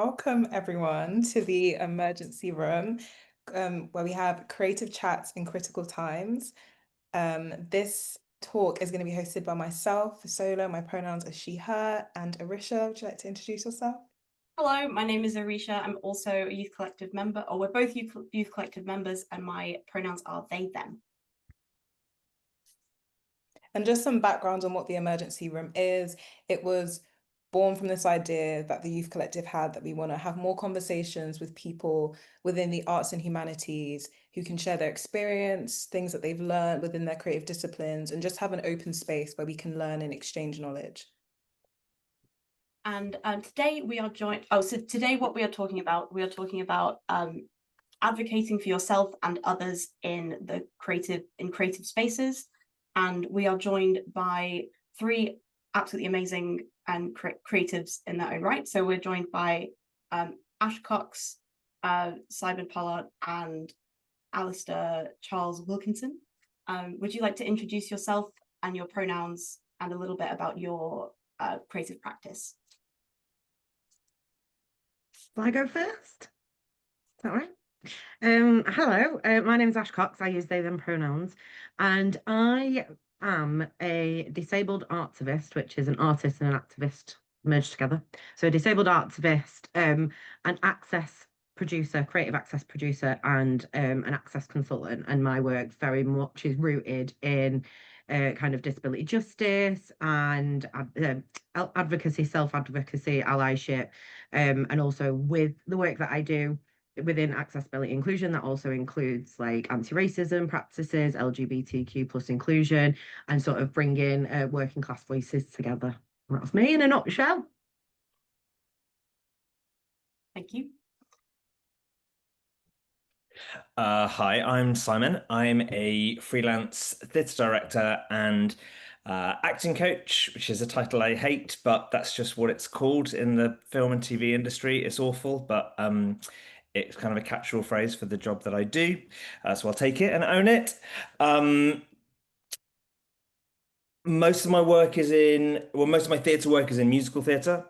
Welcome everyone to the emergency room, where we have creative chats in critical times. This talk is going to be hosted by myself, Fisola. My pronouns are she, her, and Arisha. Would you like to introduce yourself? Hello, my name is Arisha. I'm also a youth collective member, or we're both youth collective members, and my pronouns are they, them. And just some background on what the emergency room is. It was born from this idea that the youth collective had, that we want to have more conversations with people within the arts and humanities who can share their experience, things that they've learned within their creative disciplines, and just have an open space where we can learn and exchange knowledge. And today we are joined. So today what we are talking about advocating for yourself and others in creative spaces. And we are joined by three absolutely amazing and creatives in their own right. So we're joined by Ash Cox, Simon Pollard, and Alistair Charles Wilkinson. Would you like to introduce yourself and your pronouns and a little bit about your creative practice? Shall I go first? Is that right? Hello, my name is Ash Cox. I use they, them pronouns, and I am a disabled artivist, which is an artist and an activist merged together. So a disabled artivist, an access producer, creative access producer, and an access consultant. And my work very much is rooted in kind of disability justice and advocacy, self-advocacy, allyship, and also with the work that I do within accessibility inclusion, that also includes like anti-racism practices, LGBTQ plus inclusion, and sort of bringing working class voices together. That's me in a nutshell. Thank you. Hi, I'm Simon. I'm a freelance theatre director and acting coach, which is a title I hate, but that's just what it's called in the film and TV industry. It's awful, but it's kind of a catch-all phrase for the job that I do. So I'll take it and own it. Most of my theatre work is in musical theatre.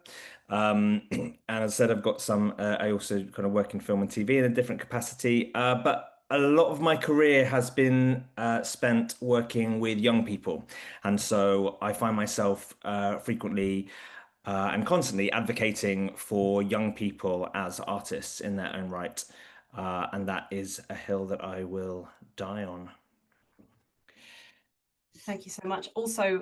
And as I said, I've got some, I also kind of work in film and TV in a different capacity. But a lot of my career has been spent working with young people. And so I find myself frequently and constantly advocating for young people as artists in their own right. And that is a hill that I will die on. Thank you so much. Also,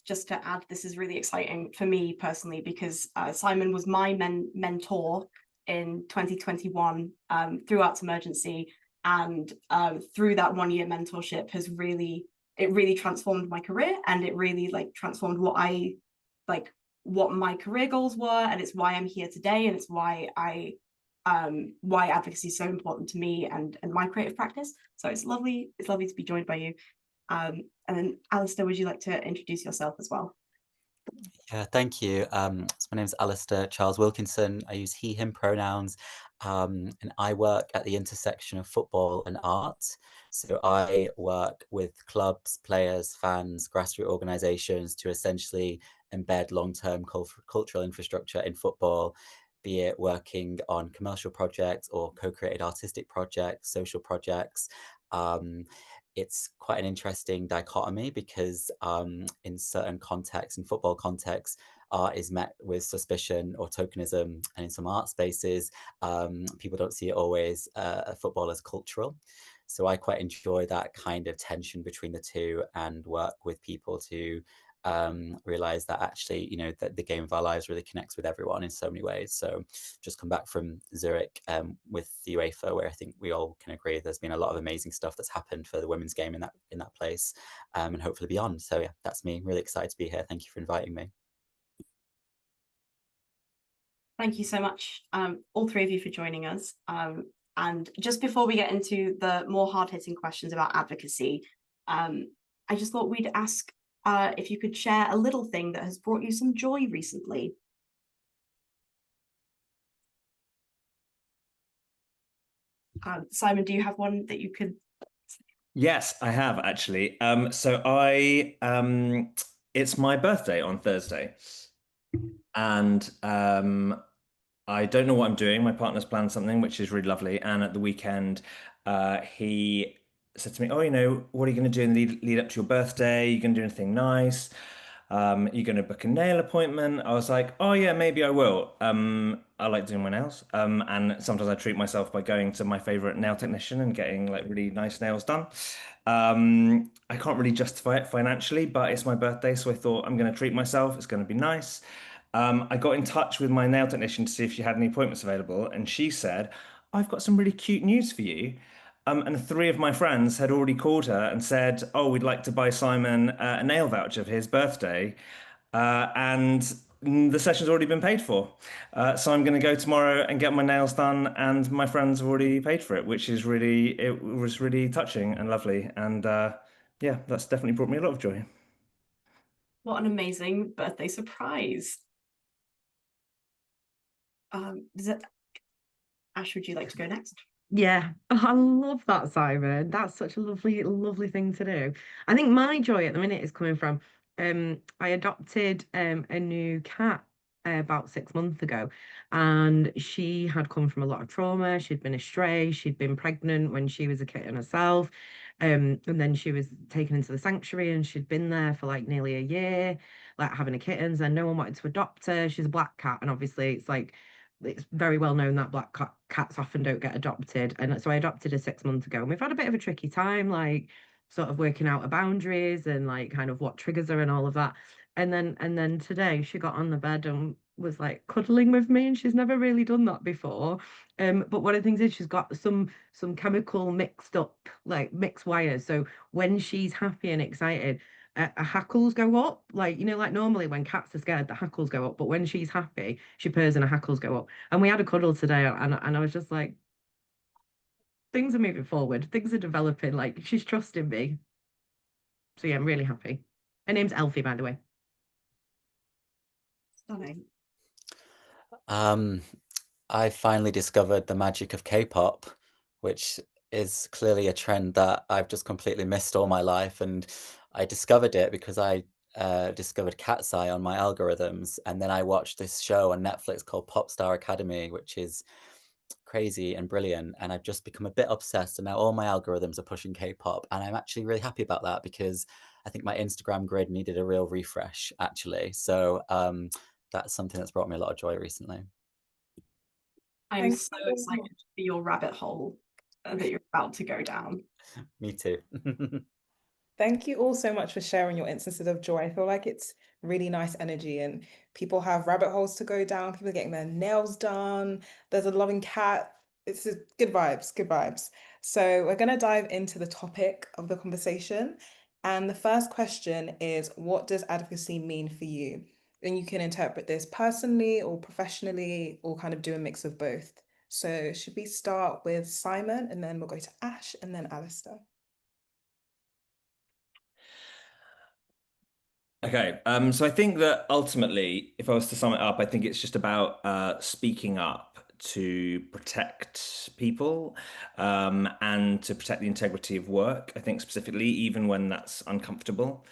just to add, this is really exciting for me personally, because Simon was my mentor in 2021 through Arts Emergency, and through that 1-year mentorship it really transformed my career, and it really transformed what my career goals were, and it's why I'm here today, and it's why advocacy is so important to me and my creative practice. So it's lovely to be joined by you. And then Alistair, would you like to introduce yourself as well? Yeah, thank you. So my name is Alistair Charles Wilkinson. I use he, him pronouns, and I work at the intersection of football and art. So I work with clubs, players, fans, grassroots organisations to essentially embed long-term cultural infrastructure in football, be it working on commercial projects or co-created artistic projects, social projects. It's quite an interesting dichotomy because in certain contexts, in football contexts, art is met with suspicion or tokenism, and in some art spaces, people don't see it always football as cultural. So I quite enjoy that kind of tension between the two and work with people to realize that actually, you know, that the game of our lives really connects with everyone in so many ways. So just come back from Zurich with the UEFA, where I think we all can agree there's been a lot of amazing stuff that's happened for the women's game in that place, and hopefully beyond. So yeah, that's me. Really excited to be here. Thank you for inviting me. Thank you so much, all three of you, for joining us. And just before we get into the more hard-hitting questions about advocacy, I just thought we'd ask if you could share a little thing that has brought you some joy recently. Simon, do you have one that you could? Yes, I have actually. So it's my birthday on Thursday, and I don't know what I'm doing. My partner's planned something, which is really lovely. And at the weekend, he said to me, "Oh, what are you going to do in the lead up to your birthday? Are you going to do anything nice? You're going to book a nail appointment?" I was like, "Oh yeah, maybe I will." I like doing my nails. And sometimes I treat myself by going to my favorite nail technician and getting like really nice nails done. I can't really justify it financially, but it's my birthday, so I thought I'm going to treat myself. It's going to be nice. I got in touch with my nail technician to see if she had any appointments available, and she said, "I've got some really cute news for you." And three of my friends had already called her and said, "Oh, we'd like to buy Simon a nail voucher for his birthday." And the session's already been paid for. So I'm going to go tomorrow and get my nails done, and my friends have already paid for it, it was really touching and lovely. And yeah, that's definitely brought me a lot of joy. What an amazing birthday surprise. Ash, would you like to go next? Yeah, I love that, Simon. That's such a lovely, lovely thing to do. I think my joy at the minute is coming from I adopted a new cat about 6 months ago, and she had come from a lot of trauma. She'd been a stray, she'd been pregnant when she was a kitten herself, and then she was taken into the sanctuary, and she'd been there for like nearly a year, like having a kittens, and no one wanted to adopt her. She's a black cat, and obviously it's very well known that cats often don't get adopted. And so I adopted her 6 months ago. And we've had a bit of a tricky time, like sort of working out her boundaries and like kind of what triggers her and all of that. And then today she got on the bed and was like cuddling with me, and she's never really done that before. But one of the things is she's got some chemical mixed up, like mixed wires. So when she's happy and excited, her hackles go up, like like normally when cats are scared the hackles go up, but when she's happy she purrs and her hackles go up. And we had a cuddle today, and I was just like, things are moving forward, things are developing, like she's trusting me. So yeah, I'm really happy. Her name's Elfie, by the way. Stunning. I finally discovered the magic of K-pop, which is clearly a trend that I've just completely missed all my life. And I discovered it because I discovered Cat's Eye on my algorithms. And then I watched this show on Netflix called Pop Star Academy, which is crazy and brilliant. And I've just become a bit obsessed. And now all my algorithms are pushing K-pop. And I'm actually really happy about that because I think my Instagram grid needed a real refresh, actually. So that's something that's brought me a lot of joy recently. I'm Thank so you. excited for your rabbit hole that you're about to go down. Me too. Thank you all so much for sharing your instances of joy. I feel like it's really nice energy, and people have rabbit holes to go down, people are getting their nails done, there's a loving cat. It's just good vibes, good vibes. So we're going to dive into the topic of the conversation. And the first question is, what does advocacy mean for you? And you can interpret this personally or professionally, or kind of do a mix of both. So should we start with Simon, and then we'll go to Ash, and then Alistair? Okay, so I think that ultimately, if I was to sum it up, I think it's just about speaking up to protect people and to protect the integrity of work. I think specifically, even when that's uncomfortable.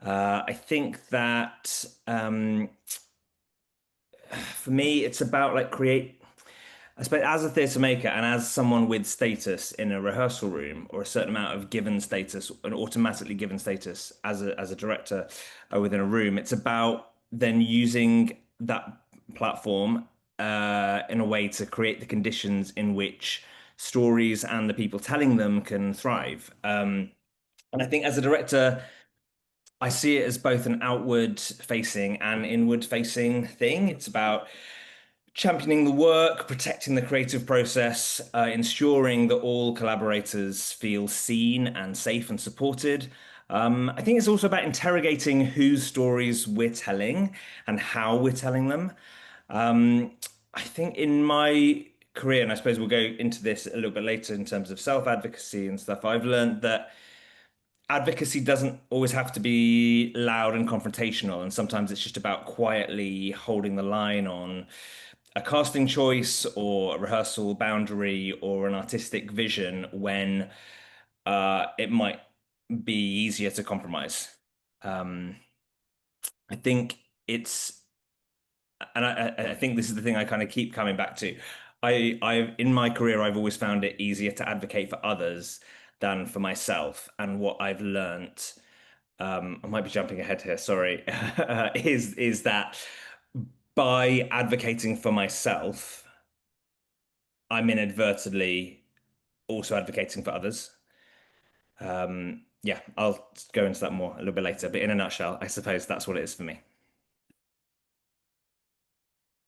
I think that for me, it's about like I suppose as a theatre maker and as someone with status in a rehearsal room or a certain amount of given status, an automatically given status as a director within a room, it's about then using that platform in a way to create the conditions in which stories and the people telling them can thrive. And I think as a director, I see it as both an outward facing and inward facing thing. It's about championing the work, protecting the creative process, ensuring that all collaborators feel seen and safe and supported. I think it's also about interrogating whose stories we're telling and how we're telling them. Um, I think in my career, and I suppose we'll go into this a little bit later in terms of self-advocacy and stuff, I've learned that advocacy doesn't always have to be loud and confrontational, and sometimes it's just about quietly holding the line on a casting choice or a rehearsal boundary or an artistic vision when it might be easier to compromise. I think it's and I think this is the thing I kind of keep coming back to. In my career, I've always found it easier to advocate for others than for myself. And what I've learnt, I might be jumping ahead here, sorry, is that by advocating for myself, I'm inadvertently also advocating for others. Yeah, I'll go into that more a little bit later, but in a nutshell, I suppose that's what it is for me.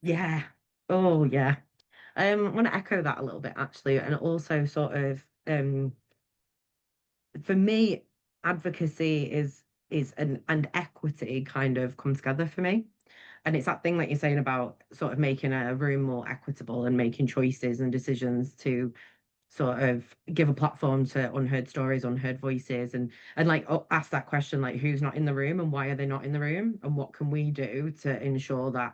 Yeah. Oh, yeah. I want to echo that a little bit actually, and also sort of for me, advocacy is and equity kind of come together for me. And it's that thing that you're saying about sort of making a room more equitable and making choices and decisions to sort of give a platform to unheard stories, unheard voices, and like ask that question like who's not in the room and why are they not in the room and what can we do to ensure that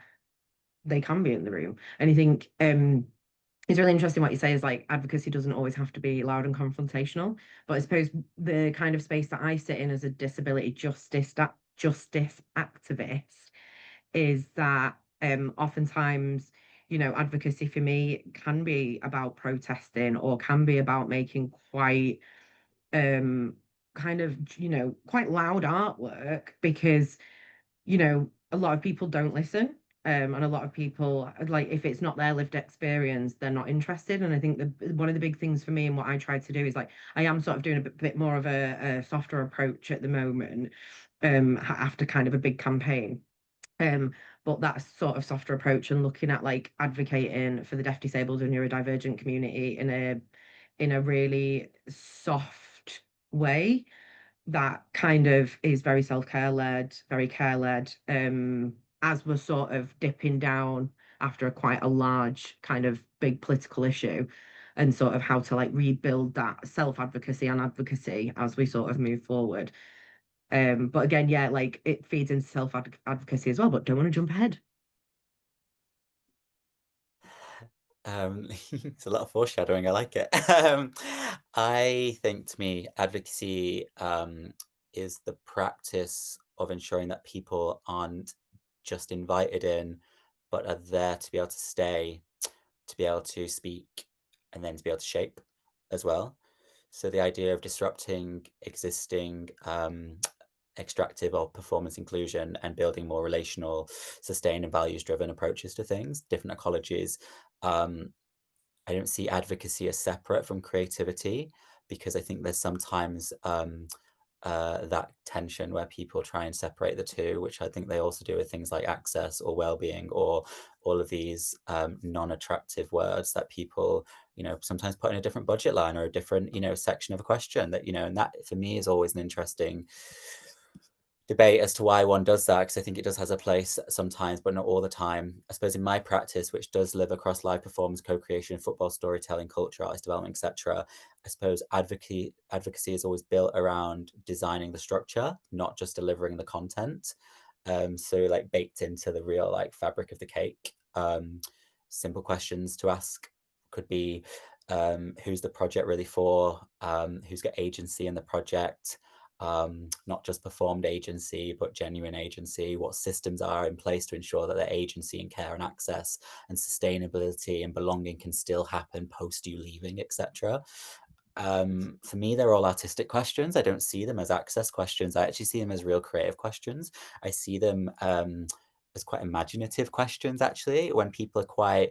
they can be in the room. And I think it's really interesting what you say is like advocacy doesn't always have to be loud and confrontational, but I suppose the kind of space that I sit in as a disability justice activist is that oftentimes, you know, advocacy for me can be about protesting or can be about making quite kind of, you know, quite loud artwork because, you know, a lot of people don't listen. And a lot of people, like, if it's not their lived experience, they're not interested. And I think one of the big things for me and what I try to do is like, I am sort of doing a bit more of a softer approach at the moment, after kind of a big campaign. Um, but that sort of softer approach and looking at like advocating for the deaf, disabled, and neurodivergent community in a really soft way that kind of is very self-care led, very care led, as we're sort of dipping down after quite a large kind of big political issue and sort of how to like rebuild that self-advocacy and advocacy as we sort of move forward. But again, yeah, like it feeds into self-advocacy as well, but don't want to jump ahead. It's a lot of foreshadowing. I like it. I think to me, advocacy is the practice of ensuring that people aren't just invited in, but are there to be able to stay, to be able to speak, and then to be able to shape as well. So the idea of disrupting existing extractive or performance inclusion and building more relational, sustained and values-driven approaches to things, different ecologies. I don't see advocacy as separate from creativity because I think there's sometimes that tension where people try and separate the two, which I think they also do with things like access or well-being or all of these non-attractive words that people, you know, sometimes put in a different budget line or a different, you know, section of a question that, you know, and that for me is always an interesting debate as to why one does that, because I think it does has a place sometimes, but not all the time. I suppose in my practice, which does live across live performance, co-creation, football, storytelling, culture, artist development, etc., I suppose advocacy is always built around designing the structure, not just delivering the content. So like baked into the real like fabric of the cake. Simple questions to ask could be who's the project really for, who's got agency in the project, not just performed agency, but genuine agency, what systems are in place to ensure that their agency and care and access and sustainability and belonging can still happen post you leaving, etc. For me, they're all artistic questions. I don't see them as access questions. I actually see them as real creative questions. I see them as quite imaginative questions, actually, when people are quite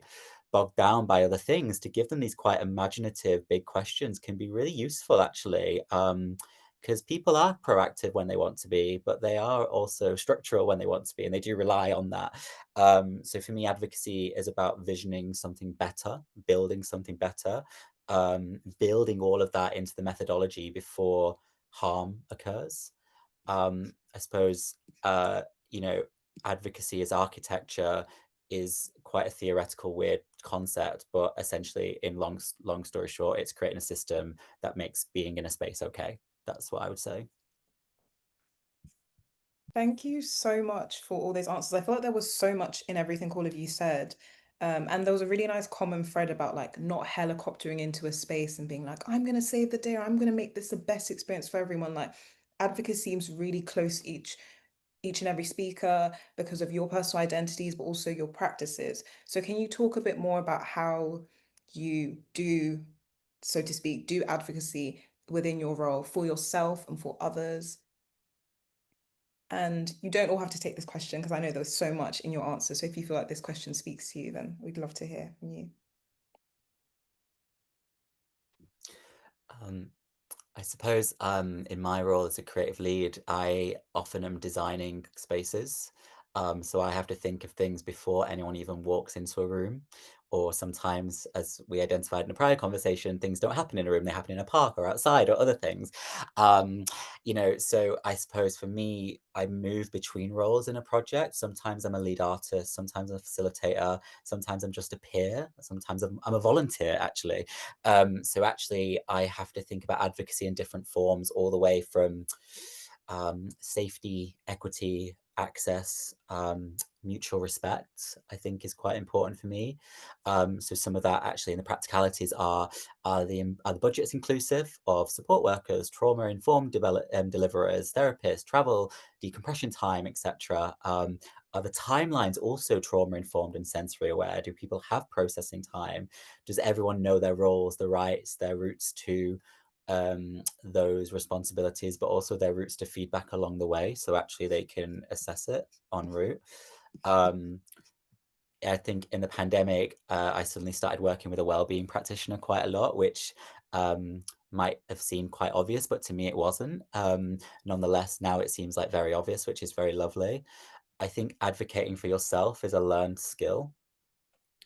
bogged down by other things. To give them these quite imaginative big questions can be really useful, actually. Because people are proactive when they want to be, but they are also structural when they want to be, and they do rely on that. So for me, advocacy is about visioning something better, building something better, building all of that into the methodology before harm occurs. I suppose, you know, advocacy as architecture is quite a theoretical, weird concept, but essentially, in long story short, it's creating a system that makes being in a space okay. That's what I would say. Thank you so much for all those answers. I feel like there was so much in everything all of you said. And there was a really nice common thread about like not helicoptering into a space and being like, I'm gonna save the day, or I'm gonna make this the best experience for everyone. Like advocacy seems really close each each and every speaker because of your personal identities, but also your practices. So can you talk a bit more about how you do, so to speak, do advocacy within your role for yourself and for others? And you don't all have to take this question because I know there's so much in your answer. So if you feel like this question speaks to you, then we'd love to hear from you. I suppose in my role as a creative lead, I often am designing spaces. So I have to think of things before anyone even walks into a room. Or sometimes, as we identified in a prior conversation, things don't happen in a room, they happen in a park or outside or other things. You know, so I suppose for me, I move between roles in a project. Sometimes I'm a lead artist, sometimes I'm a facilitator, sometimes I'm just a peer, sometimes I'm a volunteer, actually. So actually, I have to think about advocacy in different forms, all the way from safety, equity, access, mutual respect, I think is quite important for me. So some of that actually in the practicalities are the budgets inclusive of support workers, trauma-informed deliverers, therapists, travel, decompression time, etc. Are the timelines also trauma-informed and sensory aware? Do people have processing time? Does everyone know their roles, their rights, their routes to those responsibilities, but also their routes to feedback along the way, so actually they can assess it en route? I think in the pandemic, I suddenly started working with a wellbeing practitioner quite a lot, which might have seemed quite obvious, but to me it wasn't. Nonetheless, now it seems like very obvious, which is very lovely. I think advocating for yourself is a learned skill,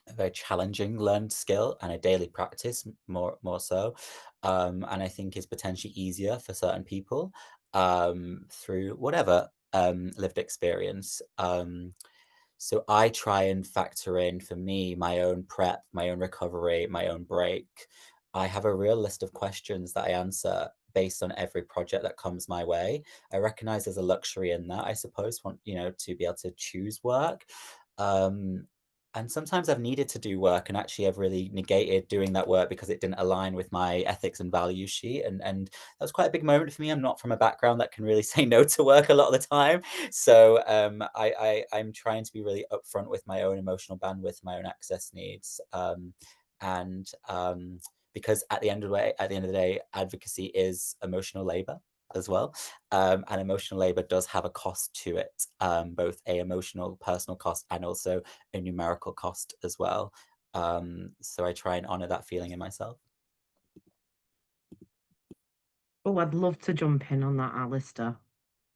a very challenging learned skill, and a daily practice more so. And I think is potentially easier for certain people through whatever lived experience. So I try and factor in, for me, my own prep, my own recovery, my own break. I have a real list of questions that I answer based on every project that comes my way. I recognize there's a luxury in that, I suppose, you know, to be able to choose work. And sometimes I've needed to do work and actually I've really negated doing that work because it didn't align with my ethics and values sheet. And that was quite a big moment for me. I'm not from a background that can really say no to work a lot of the time. So I'm trying to be really upfront with my own emotional bandwidth, my own access needs. Because at the end of the day, advocacy is emotional labor as well. And emotional labor does have a cost to it, both a emotional personal cost and also a numerical cost as well. So I try and honor that feeling in myself. Oh, I'd love to jump in on that, Alistair.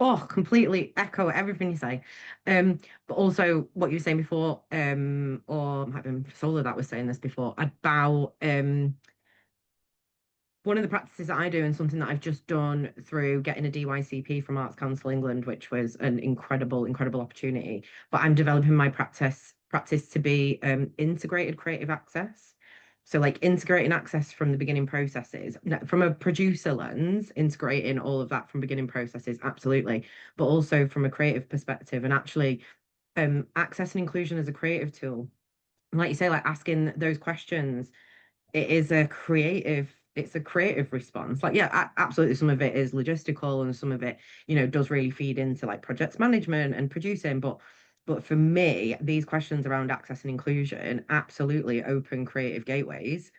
Oh, completely echo everything you say. But also what you were saying before, or might have been Fisola that was saying this before, about one of the practices that I do and something that I've just done through getting a DYCP from Arts Council England, which was an incredible opportunity. But I'm developing my practice to be integrated creative access. So like integrating access from the beginning processes, from a producer lens, integrating all of that from beginning processes, absolutely. But also from a creative perspective and actually access and inclusion as a creative tool. Like you say, like asking those questions, it's a creative response. Like, yeah, absolutely, some of it is logistical and some of it, you know, does really feed into like projects management and producing, but for me, these questions around access and inclusion absolutely open creative gateways.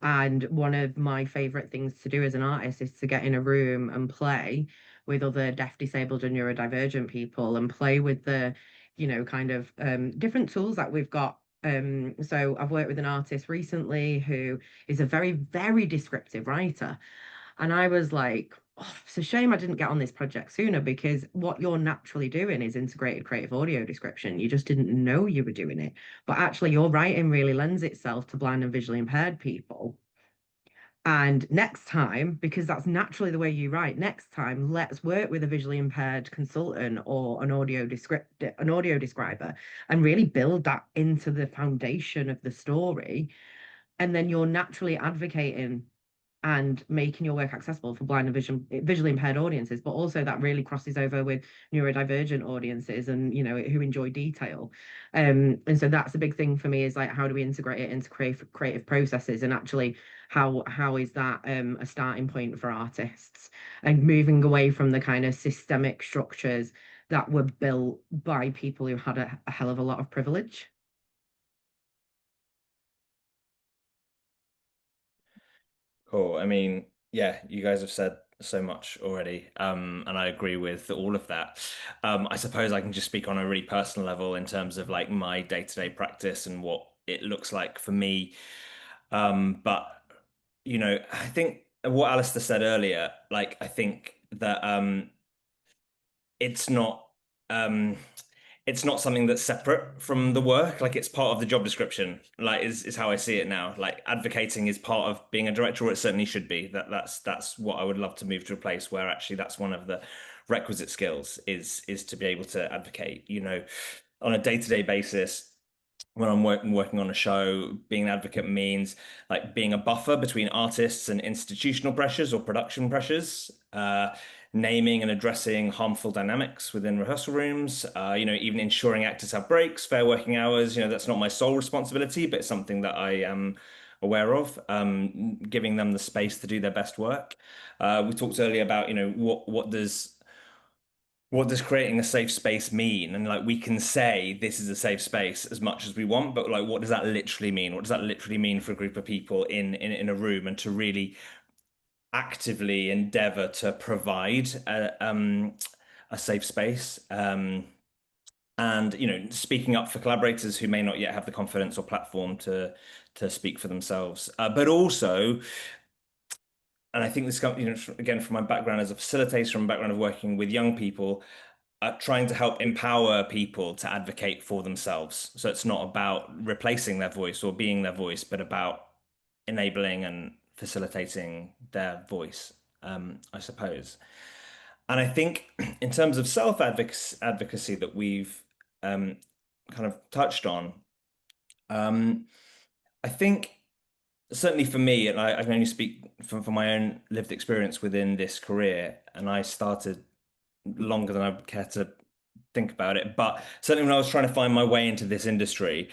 And one of my favorite things to do as an artist is to get in a room and play with other deaf, disabled, and neurodivergent people and play with the, you know, kind of different tools that we've got. So I've worked with an artist recently who is a very, very descriptive writer. And I was like, oh, it's a shame I didn't get on this project sooner because what you're naturally doing is integrated creative audio description. You just didn't know you were doing it. But actually, your writing really lends itself to blind and visually impaired people. And next time, because that's naturally the way you write, next time, let's work with a visually impaired consultant or an audio describer and really build that into the foundation of the story. And then you're naturally advocating and making your work accessible for blind and visually impaired audiences, but also that really crosses over with neurodivergent audiences and, you know, who enjoy detail. And so that's a big thing for me, is like, how do we integrate it into creative processes, and actually how is that a starting point for artists, and moving away from the kind of systemic structures that were built by people who had a hell of a lot of privilege. Cool. I mean, yeah, you guys have said so much already, and I agree with all of that. I suppose I can just speak on a really personal level in terms of like my day-to-day practice and what it looks like for me. But I think what Alistair said earlier, like I think that it's not um it's not something that's separate from the work. Like it's part of the job description. Like is how I see it now. Like advocating is part of being a director, or it certainly should be. That's what I would love to move to a place where actually that's one of the requisite skills is to be able to advocate, on a day-to-day basis when I'm working on a show. Being an advocate means like being a buffer between artists and institutional pressures or production pressures, naming and addressing harmful dynamics within rehearsal rooms, even ensuring actors have breaks, fair working hours. That's not my sole responsibility, but it's something that I am aware of, giving them the space to do their best work. We talked earlier about, what does creating a safe space mean? And like we can say this is a safe space as much as we want, but like what does that literally mean? What does that literally mean for a group of people in a room, and to really actively endeavor to provide a safe space? And speaking up for collaborators who may not yet have the confidence or platform to speak for themselves, but also, and I think this comes, again, from my background as a facilitator, from my background of working with young people, trying to help empower people to advocate for themselves. So it's not about replacing their voice or being their voice, but about enabling and facilitating their voice, I suppose. And I think in terms of self-advocacy that we've kind of touched on, I think certainly for me, and I can only speak from my own lived experience within this career, and I started longer than I would care to think about it. But certainly when I was trying to find my way into this industry,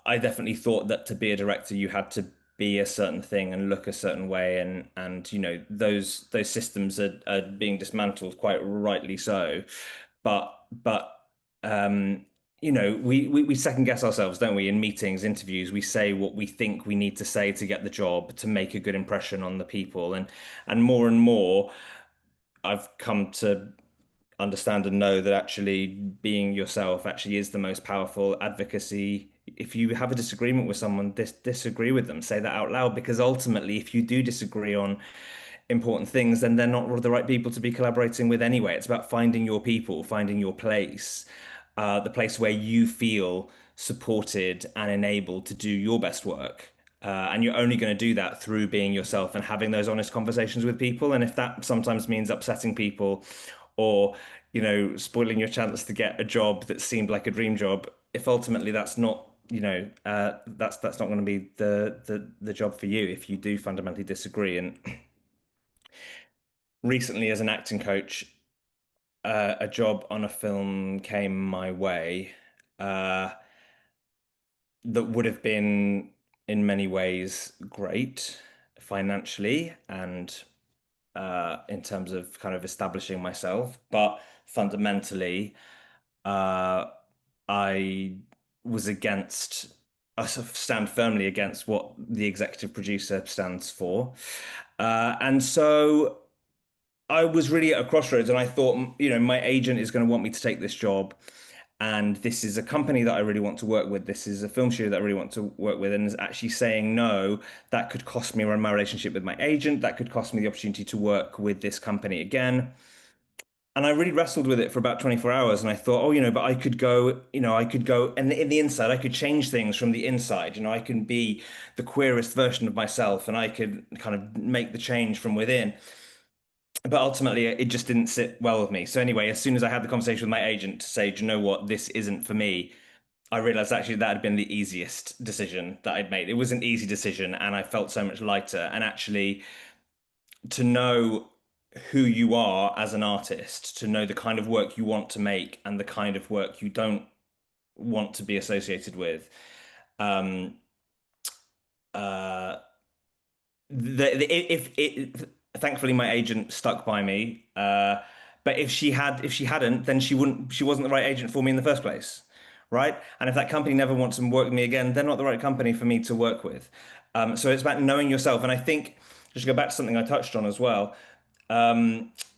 I definitely thought that to be a director, you had to be a certain thing and look a certain way, and those systems are being dismantled, quite rightly so. But we second guess ourselves, don't we? In meetings, interviews, we say what we think we need to say to get the job, to make a good impression on the people, and more, I've come to understand and know that actually being yourself actually is the most powerful advocacy. If you have a disagreement with someone, disagree with them, say that out loud, because ultimately, if you do disagree on important things, then they're not the right people to be collaborating with anyway. It's about finding your people, finding your place, the place where you feel supported and enabled to do your best work. And you're only going to do that through being yourself and having those honest conversations with people. And if that sometimes means upsetting people or, spoiling your chance to get a job that seemed like a dream job, if ultimately that's not, that's not going to be the job for you if you do fundamentally disagree. And recently, as an acting coach, a job on a film came my way, uh, that would have been in many ways great financially and in terms of kind of establishing myself, but fundamentally, uh, I was against. I sort of stand firmly against what the executive producer stands for, and so I was really at a crossroads, and I thought, my agent is going to want me to take this job, and this is a company that I really want to work with. This is a film studio that I really want to work with, and is actually saying no, that could cost me my relationship with my agent. That could cost me the opportunity to work with this company again. And I really wrestled with it for about 24 hours, and I thought, oh, but I could go, and in the inside, I could change things from the inside. I can be the queerest version of myself, and I could kind of make the change from within, but ultimately it just didn't sit well with me. So anyway, as soon as I had the conversation with my agent to say, do you know what, this isn't for me, I realized actually that had been the easiest decision that I'd made. It was an easy decision, and I felt so much lighter. And actually, to know who you are as an artist, to know the kind of work you want to make and the kind of work you don't want to be associated with. Um, uh, if Thankfully my agent stuck by me, But if she hadn't, then she wasn't the right agent for me in the first place, right? And if that company never wants to work with me again, they're not the right company for me to work with. So it's about knowing yourself. And I think, just to go back to something I touched on as well,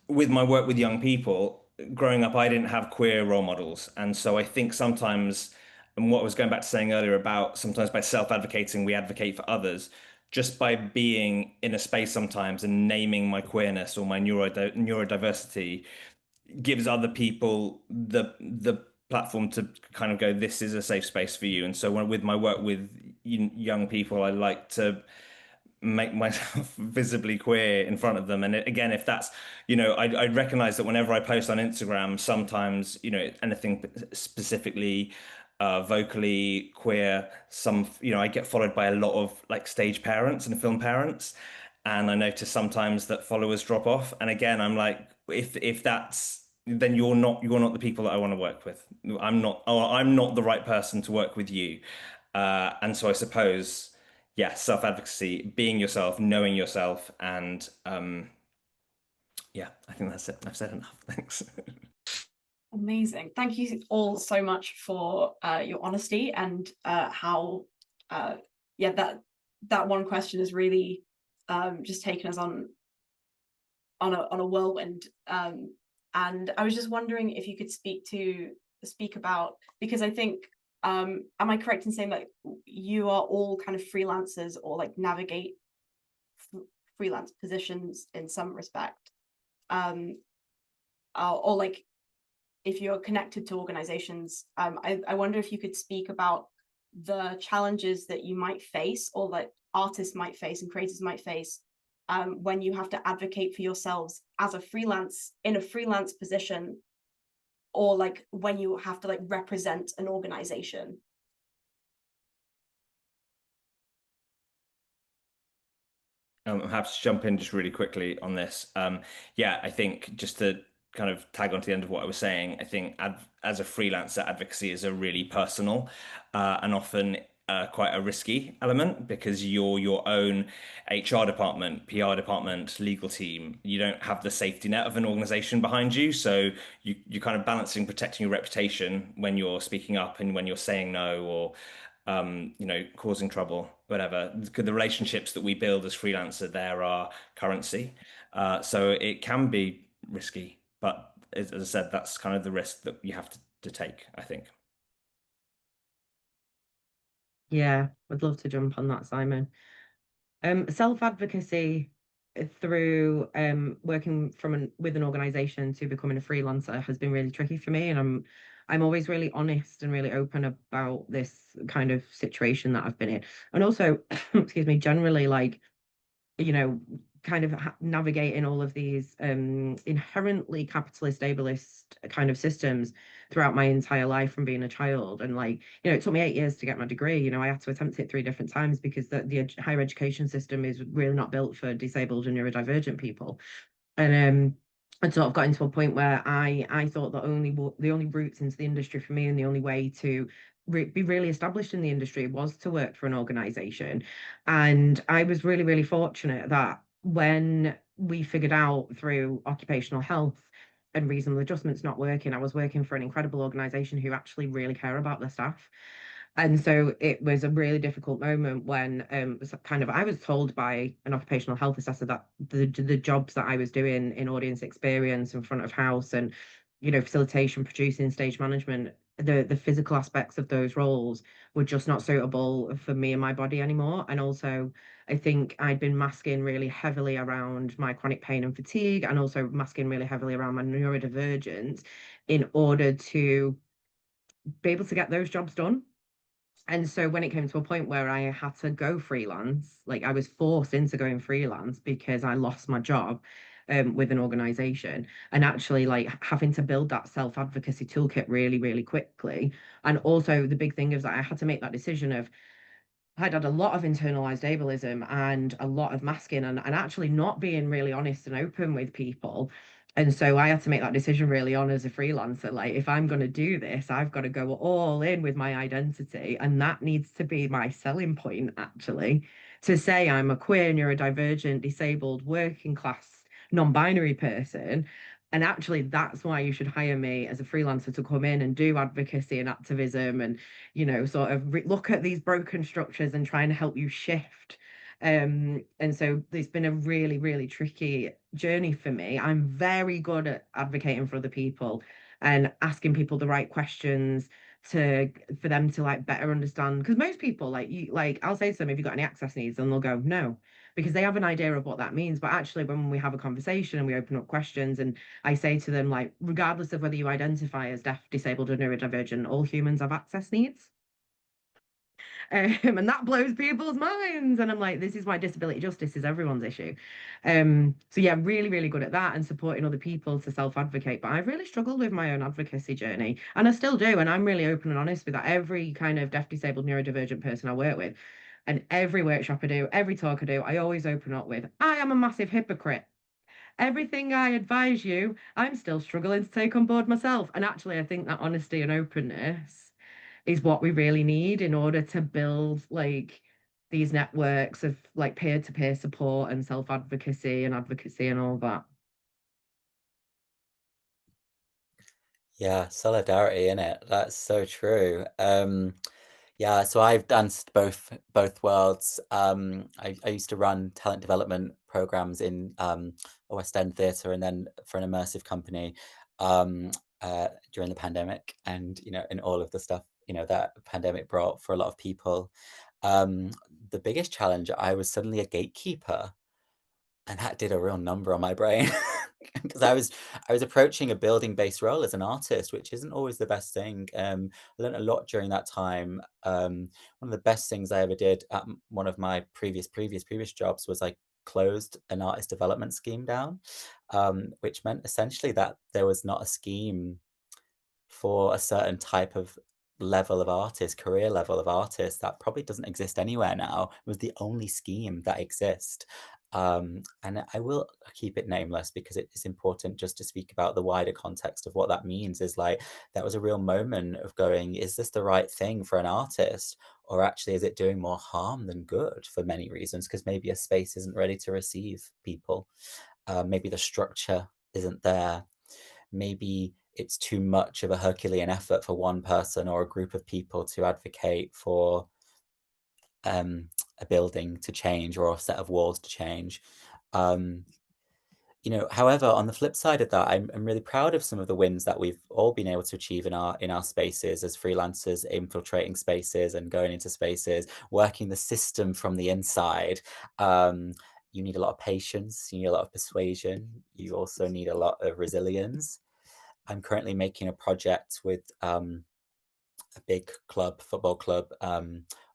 with my work with young people, growing up, I didn't have queer role models. And so I think sometimes, and what I was going back to saying earlier about sometimes by self-advocating, we advocate for others. Just by being in a space sometimes and naming my queerness or my neurodiversity gives other people the platform to kind of go, this is a safe space for you. And so with my work with young people, I like to make myself visibly queer in front of them. And again, if that's, I recognize that whenever I post on Instagram, sometimes, anything specifically vocally queer, I get followed by a lot of like stage parents and film parents. And I notice sometimes that followers drop off. And again, I'm like, if that's, then you're not the people that I want to work with. I'm not the right person to work with you. And so I suppose, yeah, self-advocacy, being yourself, knowing yourself, and yeah, I think that's it. I've said enough. Thanks. Amazing. Thank you all so much for your honesty and how that one question has really just taken us on a whirlwind. And I was just wondering if you could speak about, because I think am I correct in saying that you are all kind of freelancers or like navigate freelance positions in some respect, or like if you're connected to organizations, I wonder if you could speak about the challenges that you might face or that artists might face and creators might face when you have to advocate for yourselves as a freelance position, or like when you have to like represent an organization. I'm happy to jump in just really quickly on this. Yeah, I think just to kind of tag on to the end of what I was saying, I think as a freelancer, advocacy is a really personal and often quite a risky element because you're your own HR department, PR department, legal team. You don't have the safety net of an organization behind you. So you're kind of balancing protecting your reputation when you're speaking up and when you're saying no or causing trouble, whatever. The relationships that we build as freelancer, there are currency. So it can be risky, but as I said, that's kind of the risk that you have to take, I think. Yeah, I'd love to jump on that, Simon. Self-advocacy through working with an organization to becoming a freelancer has been really tricky for me, and I'm always really honest and really open about this kind of situation that I've been in, and also, excuse me, generally like kind of navigating all of these inherently capitalist ableist kind of systems throughout my entire life from being a child. And like, it took me 8 years to get my degree. I had to attempt it 3 different times because the higher education system is really not built for disabled and neurodivergent people. And sort of got into a point where I thought that the only routes into the industry for me and the only way to be really established in the industry was to work for an organization. And I was really, really fortunate that when we figured out through occupational health and reasonable adjustments not working, I was working for an incredible organization who actually really care about their staff. And so it was a really difficult moment when I was told by an occupational health assessor that the jobs that I was doing in audience experience and front of house and facilitation, producing, stage management, the physical aspects of those roles were just not suitable for me and my body anymore. And also I think I'd been masking really heavily around my chronic pain and fatigue, and also masking really heavily around my neurodivergence in order to be able to get those jobs done. And so when it came to a point where I had to go freelance, like I was forced into going freelance because I lost my job with an organization, and actually like having to build that self-advocacy toolkit really, really quickly. And also the big thing is that I had to make that decision of I'd had a lot of internalized ableism and a lot of masking and actually not being really honest and open with people. And so I had to make that decision really on as a freelancer. Like, if I'm going to do this, I've got to go all in with my identity. And that needs to be my selling point, actually, to say I'm a queer, neurodivergent, disabled, working class, non binary person. And actually, that's why you should hire me as a freelancer to come in and do advocacy and activism and, you know, sort of look at these broken structures and try and help you shift. And so it's been a really, really tricky journey for me. I'm very good at advocating for other people and asking people the right questions for them to like better understand. Because most people, like I'll say to them, have you got any access needs? And they'll go, no, because they have an idea of what that means. But actually, when we have a conversation and we open up questions, and I say to them, like, regardless of whether you identify as deaf, disabled, or neurodivergent, all humans have access needs. And that blows people's minds. And I'm like, this is why disability justice is everyone's issue. So yeah, really, really good at that and supporting other people to self-advocate. But I've really struggled with my own advocacy journey, and I still do. And I'm really open and honest with that. Every kind of deaf, disabled, neurodivergent person I work with, and every workshop I do, every talk I do, I always open up with, I am a massive hypocrite. Everything I advise you, I'm still struggling to take on board myself. And actually, I think that honesty and openness is what we really need in order to build like these networks of like peer-to-peer support and self-advocacy and advocacy and all that. Yeah, solidarity in it. That's so true. Yeah, so I've danced both worlds. I used to run talent development programs in a West End theatre, and then for an immersive company during the pandemic, and you know, in all of the stuff that the pandemic brought for a lot of people. The biggest challenge, I was suddenly a gatekeeper, and that did a real number on my brain. Because I was approaching a building-based role as an artist, which isn't always the best thing. I learned a lot during that time. One of the best things I ever did at one of my previous jobs was I closed an artist development scheme down, which meant essentially that there was not a scheme for a certain type of level of artist, career level of artist, that probably doesn't exist anywhere now. It was the only scheme that exists. And I will keep it nameless because it is important just to speak about the wider context of what that means. Is like, that was a real moment of going, is this the right thing for an artist? Or actually, is it doing more harm than good for many reasons? Because maybe a space isn't ready to receive people. Maybe the structure isn't there. Maybe it's too much of a Herculean effort for one person or a group of people to advocate for a building to change or a set of walls to change. However, on the flip side of that, I'm really proud of some of the wins that we've all been able to achieve in our spaces as freelancers, infiltrating spaces and going into spaces, working the system from the inside. You need a lot of patience, you need a lot of persuasion, you also need a lot of resilience. I'm currently making a project with a big football club,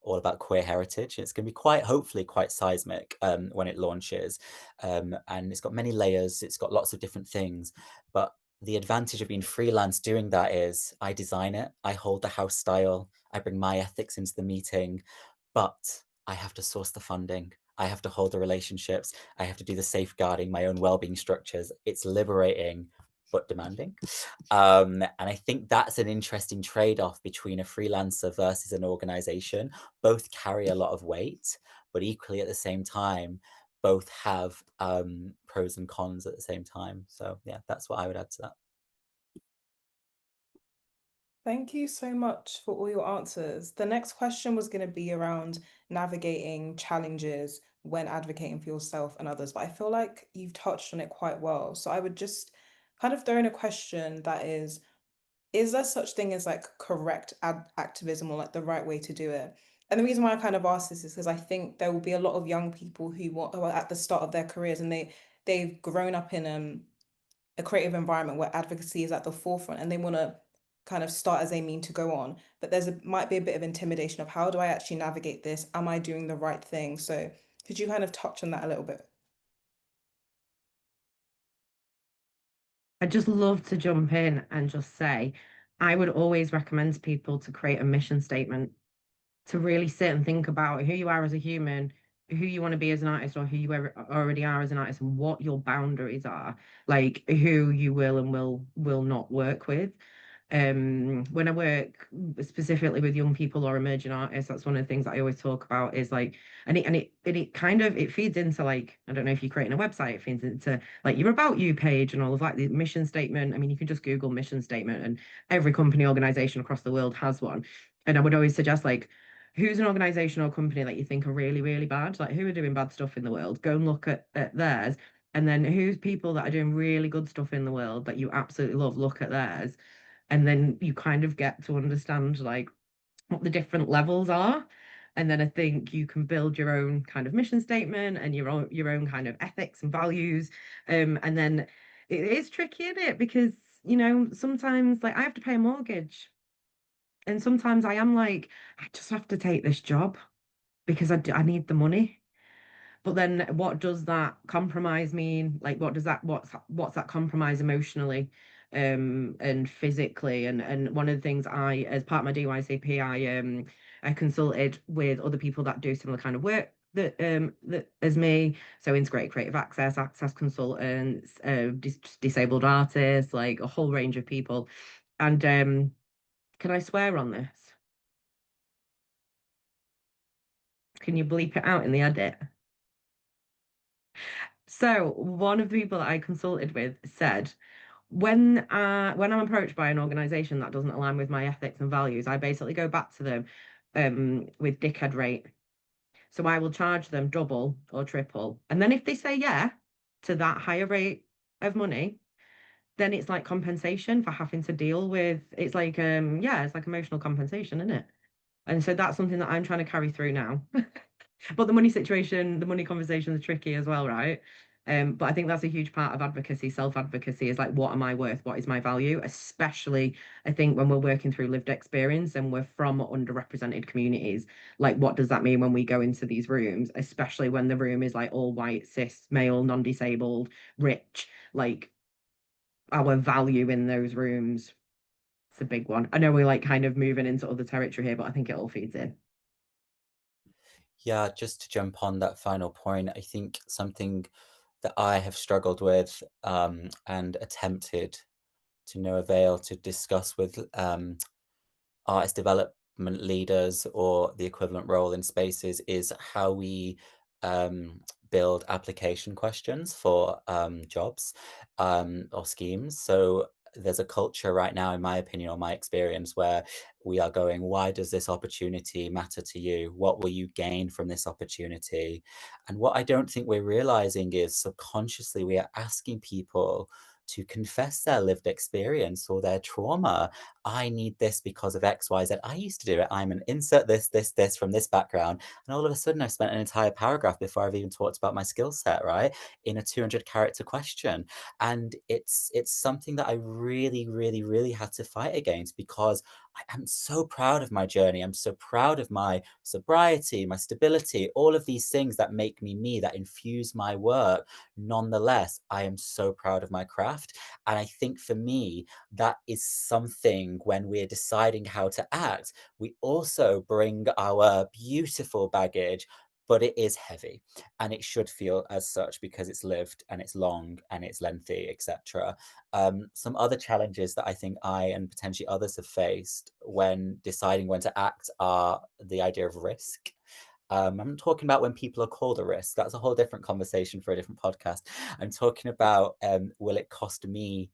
all about queer heritage. It's going to be hopefully quite seismic when it launches. And it's got many layers, it's got lots of different things. But the advantage of being freelance doing that is I design it, I hold the house style, I bring my ethics into the meeting, but I have to source the funding. I have to hold the relationships. I have to do the safeguarding, my own well-being structures. It's liberating, but demanding. And I think that's an interesting trade-off between a freelancer versus an organization. Both carry a lot of weight, but equally at the same time, both have pros and cons at the same time. So yeah, that's what I would add to that. Thank you so much for all your answers. The next question was going to be around navigating challenges when advocating for yourself and others, but I feel like you've touched on it quite well. So I would just kind of throw in a question that is there such thing as like correct activism or like the right way to do it? And the reason why I kind of ask this is because I think there will be a lot of young people who are at the start of their careers, and they've grown up in a creative environment where advocacy is at the forefront, and they want to kind of start as they mean to go on, but might be a bit of intimidation of, how do I actually navigate this? Am I doing the right thing? So could you kind of touch on that a little bit? I'd just love to jump in and just say, I would always recommend to people to create a mission statement, to really sit and think about who you are as a human, who you want to be as an artist, or who you already are as an artist, and what your boundaries are, like who you will and will not work with. When I work specifically with young people or emerging artists, that's one of the things that I always talk about is like, and it kind of, it feeds into like, I don't know if you're creating a website, it feeds into like your about you page and all of like the mission statement. I mean, you can just Google mission statement and every company organization across the world has one. And I would always suggest like, who's an organization or company that you think are really, really bad? Like who are doing bad stuff in the world? Go and look at theirs. And then who's people that are doing really good stuff in the world that you absolutely love, look at theirs. And then you kind of get to understand like what the different levels are. And then I think you can build your own kind of mission statement and your own kind of ethics and values. And then it is tricky, isn't it? Because, you know, sometimes like I have to pay a mortgage. And sometimes I am like, I just have to take this job because I need the money. But then what does that compromise mean? Like what does that what's that compromise emotionally and physically? And one of the things I, as part of my DYCP, I consulted with other people that do similar kind of work that as me. So integrate creative access consultants, disabled artists, like a whole range of people. And can I swear on this? Can you bleep it out in the edit? So one of the people that I consulted with said, when I'm approached by an organization that doesn't align with my ethics and values, I basically go back to them with dickhead rate. So I will charge them double or triple. And then if they say yeah to that higher rate of money, then it's like compensation for having to deal with it's like yeah, it's like emotional compensation, isn't it? And so that's something that I'm trying to carry through now. But the money situation, the money conversation is tricky as well, right? But I think that's a huge part of advocacy, self-advocacy is like, what am I worth? What is my value? Especially, I think when we're working through lived experience and we're from underrepresented communities, like what does that mean when we go into these rooms, especially when the room is like all white, cis, male, non-disabled, rich, like our value in those rooms. It's a big one. I know we're like kind of moving into other territory here, but I think it all feeds in. Yeah, just to jump on that final point, I think something that I have struggled with and attempted to no avail to discuss with artist development leaders or the equivalent role in spaces is how we build application questions for jobs or schemes. So there's a culture right now, in my opinion or my experience, where we are going, why does this opportunity matter to you? What will you gain from this opportunity? And what I don't think we're realizing is subconsciously we are asking people to confess their lived experience or their trauma. I need this because of X, Y, Z. I used to do it. I'm an insert this from this background. And all of a sudden I've spent an entire paragraph before I've even talked about my skill set, right? In a 200 character question. And it's something that I really, really, really had to fight against because I am so proud of my journey. I'm so proud of my sobriety, my stability, all of these things that make me me, that infuse my work. Nonetheless, I am so proud of my craft. And I think for me, that is something when we're deciding how to act, we also bring our beautiful baggage, but it is heavy and it should feel as such because it's lived and it's long and it's lengthy, etc. Some other challenges that I think I and potentially others have faced when deciding when to act are the idea of risk. I'm not talking about when people are called a risk. That's a whole different conversation for a different podcast. I'm talking about will it cost me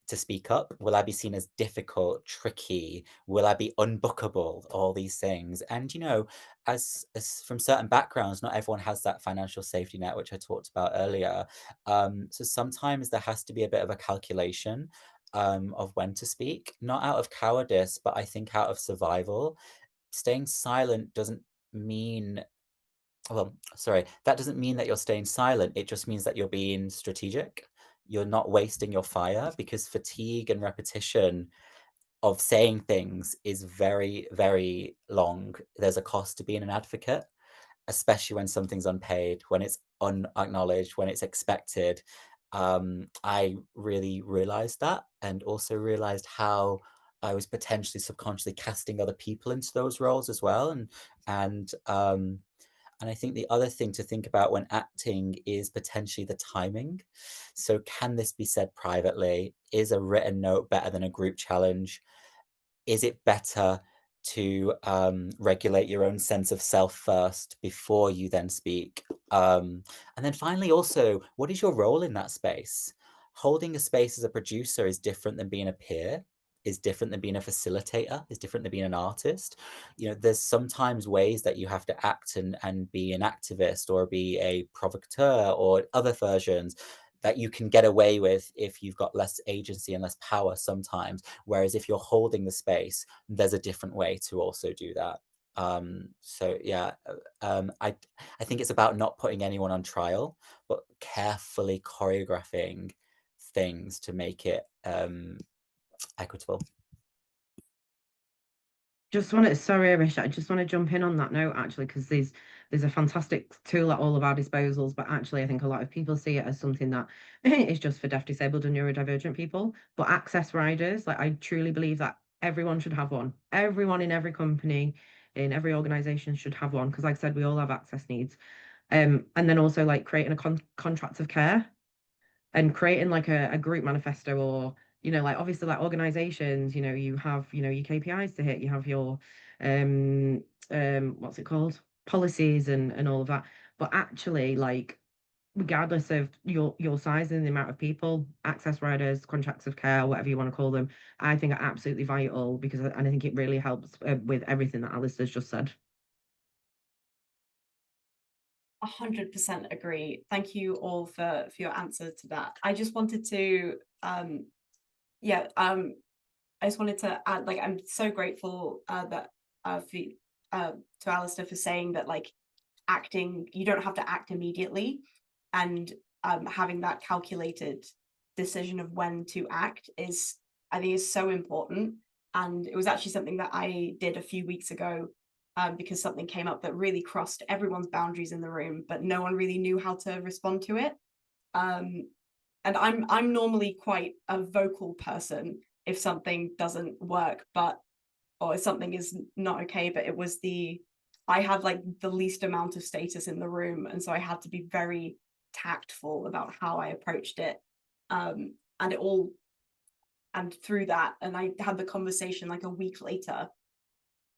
to speak up? Will I be seen as difficult, tricky? Will I be unbookable? All these things. And, you know, as from certain backgrounds, not everyone has that financial safety net, which I talked about earlier. So sometimes there has to be a bit of a calculation of when to speak, not out of cowardice, but I think out of survival. Staying silent doesn't mean well, sorry, that doesn't mean that you're staying silent. It just means that you're being strategic. You're not wasting your fire because fatigue and repetition of saying things is very, very long. There's a cost to being an advocate, especially when something's unpaid, when it's unacknowledged, when it's expected. I really realized that and also realized how I was potentially subconsciously casting other people into those roles as well. And And I think the other thing to think about when acting is potentially the timing. So can this be said privately? Is a written note better than a group challenge? Is it better to regulate your own sense of self first before you then speak? And then finally, also, what is your role in that space? Holding a space as a producer is different than being a peer, is different than being a facilitator, is different than being an artist. You know, there's sometimes ways that you have to act and be an activist or be a provocateur or other versions that you can get away with if you've got less agency and less power sometimes. Whereas if you're holding the space, there's a different way to also do that. So yeah, I think it's about not putting anyone on trial, but carefully choreographing things to make it equitable. Sorry, Arisha, I just want to jump in on that note actually, because there's a fantastic tool at all of our disposals, but actually I think a lot of people see it as something that is just for deaf, disabled, and neurodivergent people. But access riders, like I truly believe that everyone should have one. Everyone in every company, in every organization should have one, because like I said, we all have access needs. And then also like creating a contract of care and creating like a group manifesto, or like obviously like organizations, you have your KPIs to hit, you have your what's it called, policies and all of that. But actually, like, regardless of your size and the amount of people, access riders, contracts of care, whatever you want to call them, I think are absolutely vital, because and I think it really helps with everything that Alistair's just said. 100% agree. Thank you all for your answer to that. I just wanted to I just wanted to add, like, I'm so grateful that to Alistair for saying that, like, acting, you don't have to act immediately, and having that calculated decision of when to act is, I think, is so important. And it was actually something that I did a few weeks ago, because something came up that really crossed everyone's boundaries in the room, but no one really knew how to respond to it. And I'm normally quite a vocal person if something doesn't work, or if something is not okay. But I had like the least amount of status in the room, and so I had to be very tactful about how I approached it. And through that, and I had the conversation like a week later,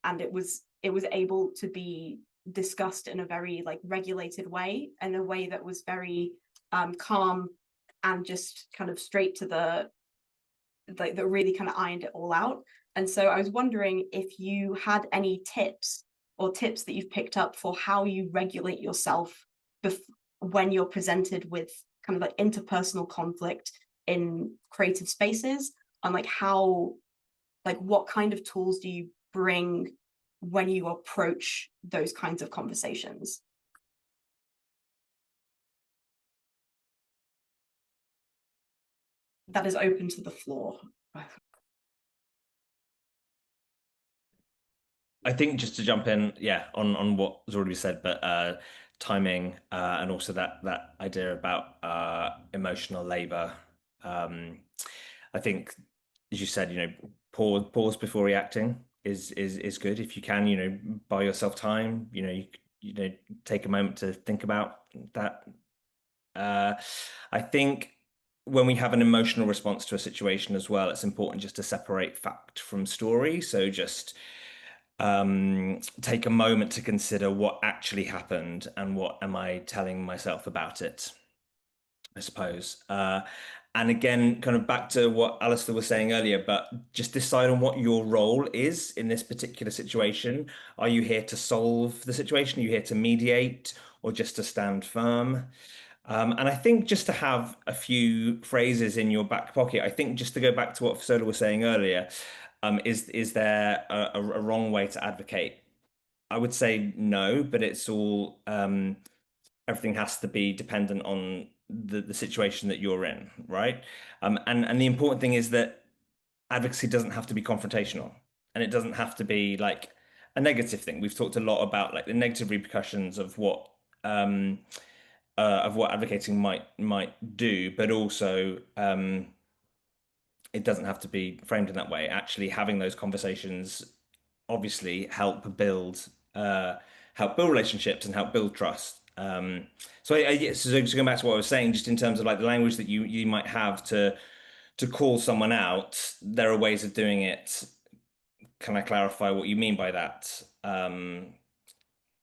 and it was able to be discussed in a very like regulated way, in a way that was very calm and just kind of straight to the, like, that really kind of ironed it all out. And so I was wondering if you had any tips that you've picked up for how you regulate yourself when you're presented with kind of like interpersonal conflict in creative spaces, and like what kind of tools do you bring when you approach those kinds of conversations? That is open to the floor. I think just to jump in, on what was already said, but timing, and also that idea about emotional labor. I think, as you said, pause before reacting is good if you can. Buy yourself time. Take a moment to think about that. I think when we have an emotional response to a situation as well, it's important just to separate fact from story. So just take a moment to consider what actually happened and what am I telling myself about it, I suppose. And again, kind of back to what Alistair was saying earlier, but just decide on what your role is in this particular situation. Are you here to solve the situation? Are you here to mediate, or just to stand firm? And I think just to have a few phrases in your back pocket, I think just to go back to what Fisola was saying earlier, is there a wrong way to advocate? I would say no, but it's all everything has to be dependent on the situation that you're in, right? And the important thing is that advocacy doesn't have to be confrontational, and it doesn't have to be like a negative thing. We've talked a lot about like the negative repercussions of what advocating might do, but also it doesn't have to be framed in that way. Actually, having those conversations obviously help help build relationships and help build trust. So just going back to what I was saying, just in terms of like the language that you might have to call someone out, there are ways of doing it. Can I clarify what you mean by that?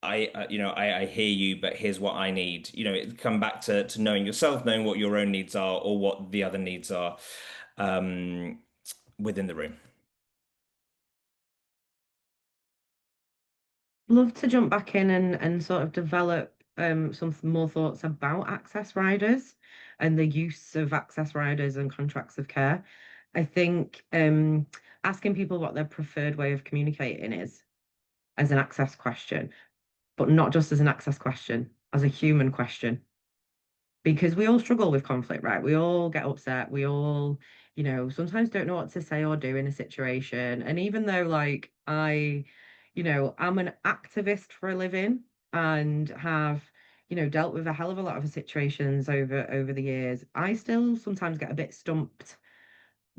I hear you, but here's what I need. It come back to knowing yourself, knowing what your own needs are or what the other needs are within the room. Love to jump back in and sort of develop some more thoughts about access riders and the use of access riders and contracts of care. I think asking people what their preferred way of communicating is as an access question, but not just as an access question, as a human question. Because we all struggle with conflict, right? We all get upset. We all, sometimes don't know what to say or do in a situation. And even though, like, I'm an activist for a living and have, dealt with a hell of a lot of situations over the years, I still sometimes get a bit stumped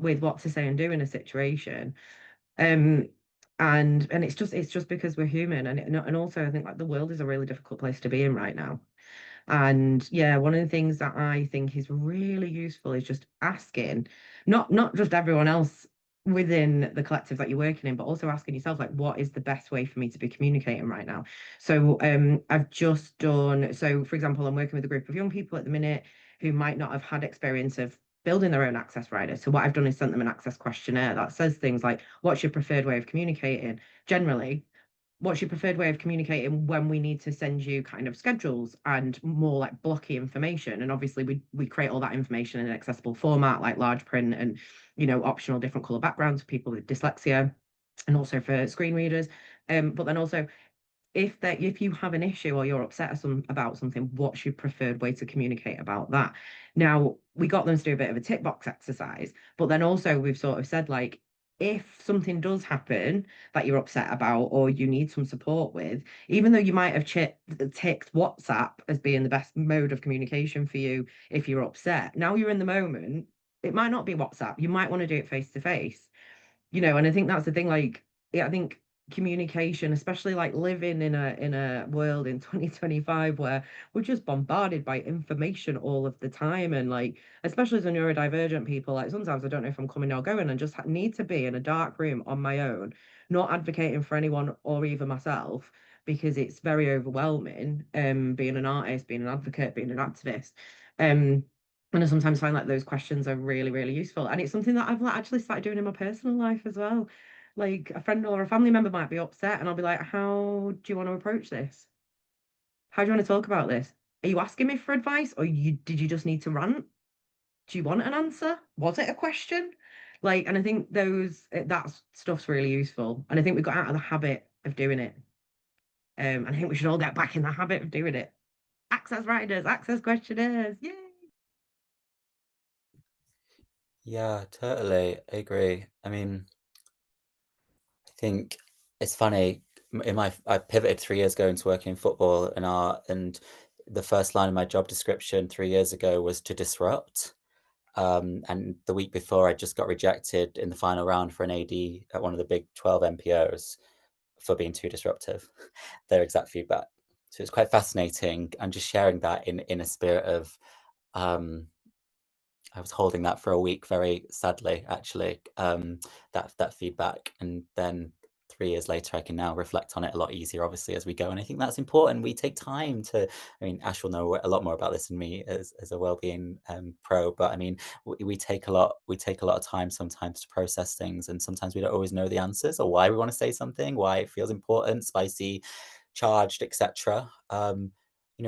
with what to say and do in a situation. Um, and it's just because we're human, and also I think like the world is a really difficult place to be in right now. And yeah, one of the things that I think is really useful is just asking, not just everyone else within the collective that you're working in, but also asking yourself, like, what is the best way for me to be communicating right now? So I've just done, so for example, I'm working with a group of young people at the minute who might not have had experience of building their own access rider. So what I've done is sent them an access questionnaire that says things like, what's your preferred way of communicating? Generally, what's your preferred way of communicating when we need to send you kind of schedules and more like blocky information? And obviously we create all that information in an accessible format like large print and optional different color backgrounds for people with dyslexia and also for screen readers. But then also if you have an issue or you're upset about something, what's your preferred way to communicate about that? Now, we got them to do a bit of a tick box exercise, but then also we've sort of said, like, if something does happen that you're upset about or you need some support with, even though you might have ticked WhatsApp as being the best mode of communication for you if you're upset, now you're in the moment, it might not be WhatsApp. You might want to do it face to face, and I think that's the thing, like, yeah, I think communication, especially like living in a world in 2025 where we're just bombarded by information all of the time, and like especially as a neurodivergent people, like sometimes I don't know if I'm coming or going and just need to be in a dark room on my own, not advocating for anyone or even myself, because it's very overwhelming being an artist, being an advocate, being an activist. And I sometimes find like those questions are really, really useful. And it's something that I've like, actually started doing in my personal life as well. Like a friend or a family member might be upset, and I'll be like, how do you want to approach this? How do you want to talk about this? Are you asking me for advice, or did you just need to rant? Do you want an answer? Was it a question? Like, and I think that stuff's really useful. And I think we got out of the habit of doing it. And I think we should all get back in the habit of doing it. Access writers, access questionnaires, yay! Yeah, totally. I agree. I mean, I think it's funny. I pivoted 3 years ago into working in football and art, and the first line of my job description 3 years ago was to disrupt. And the week before, I just got rejected in the final round for an AD at one of the big 12 MPOs for being too disruptive. Their exact feedback. So it's quite fascinating, and just sharing that in a spirit of I was holding that for a week, very sadly, actually, that feedback. And then 3 years later, I can now reflect on it a lot easier, obviously, as we go. And I think that's important. We take time to, I mean, Ash will know a lot more about this than me as a wellbeing pro, but I mean, we take a lot of time sometimes to process things, and sometimes we don't always know the answers or why we want to say something, why it feels important, spicy, charged, etc.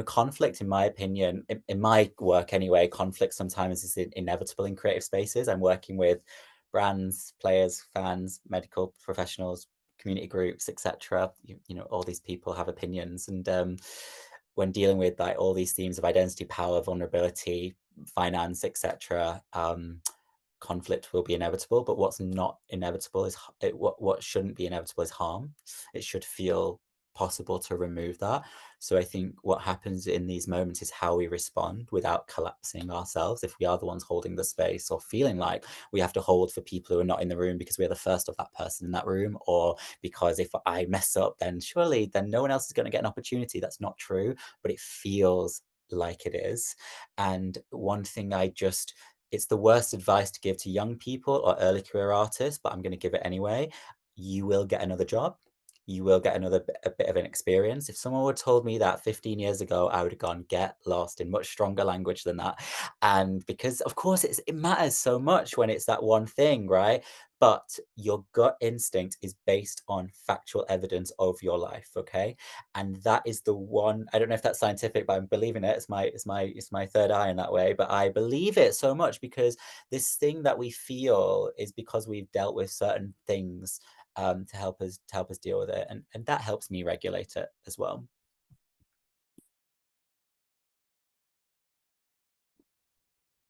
Conflict, in my opinion, in my work anyway, conflict sometimes is inevitable in creative spaces. I'm working with brands, players, fans, medical professionals, community groups, etc. All these people have opinions, and when dealing with like all these themes of identity, power, vulnerability, finance, etc., conflict will be inevitable. But what's not inevitable is what shouldn't be inevitable is harm. It should feel possible to remove that. So I think what happens in these moments is how we respond without collapsing ourselves. If we are the ones holding the space or feeling like we have to hold for people who are not in the room because we're the first of that person in that room, or because if I mess up, then surely then no one else is going to get an opportunity. That's not true, but it feels like it is. And one thing it's the worst advice to give to young people or early career artists, but I'm going to give it anyway. You will get another job. You will get a bit of an experience. If someone would have told me that 15 years ago, I would have gone, get lost, in much stronger language than that. And because of course it matters so much when it's that one thing, right? But your gut instinct is based on factual evidence of your life, okay? And that is the one, I don't know if that's scientific, but I'm believing it. It's my third eye in that way, but I believe it so much because this thing that we feel is because we've dealt with certain things to help us deal with it, and that helps me regulate it as well.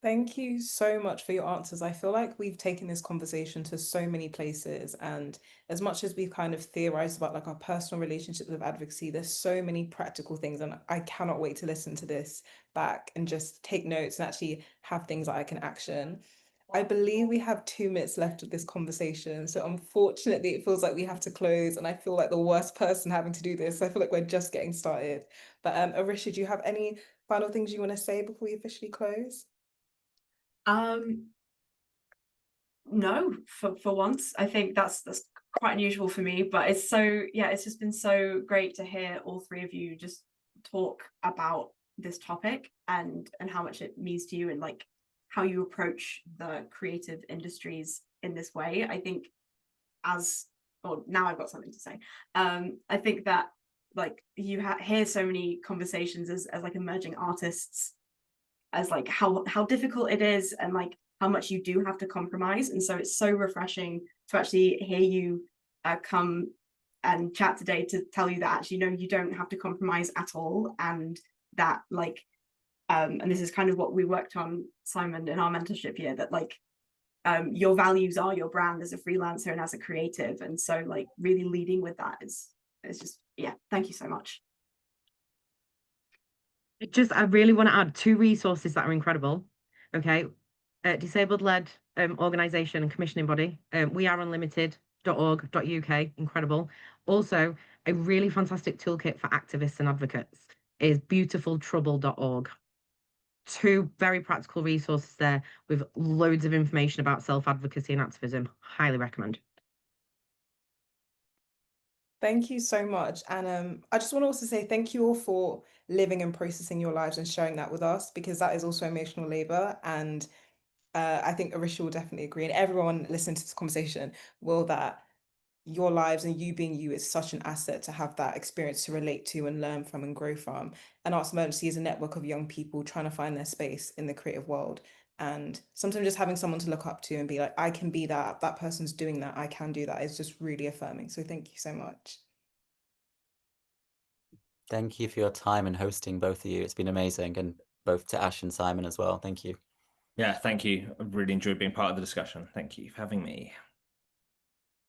Thank you so much for your answers. I feel like we've taken this conversation to so many places, and as much as we've kind of theorized about like our personal relationships with advocacy, there's so many practical things, and I cannot wait to listen to this back and just take notes and actually have things that I can action. I believe we have 2 minutes left of this conversation, so unfortunately it feels like we have to close, and I feel like the worst person having to do this. I feel like we're just getting started. But Arisha, do you have any final things you want to say before we officially close? No, for once. I think that's quite unusual for me, but it's just been so great to hear all three of you just talk about this topic and how much it means to you, and like how you approach the creative industries in this way. I think now I've got something to say. I think that like you hear so many conversations as like emerging artists, as like how difficult it is, and like how much you do have to compromise. And so it's so refreshing to actually hear you come and chat today to tell you that actually no, you don't have to compromise at all, and that like and this is kind of what we worked on, Simon, in our mentorship year, that like your values are your brand as a freelancer and as a creative, and so like really leading with that is just, yeah, thank you so much. I really want to add 2 resources that are incredible. Okay. Disabled-led organisation and commissioning body, weareunlimited.org.uk, incredible. Also, a really fantastic toolkit for activists and advocates is beautifultrouble.org. 2 very practical resources there with loads of information about self-advocacy and activism. Highly recommend. Thank you so much. And I just want to also say thank you all for living and processing your lives and sharing that with us, because that is also emotional labor. And I think Arisha will definitely agree, and everyone listening to this conversation will, that your lives and you being you is such an asset to have that experience to relate to and learn from and grow from. And Arts Emergency is a network of young people trying to find their space in the creative world. And sometimes just having someone to look up to and be like, I can be that, that person's doing that, I can do that, is just really affirming. So thank you so much. Thank you for your time and hosting, both of you. It's been amazing, and both to Ash and Simon as well. Thank you. Yeah, thank you. I've really enjoyed being part of the discussion. Thank you for having me.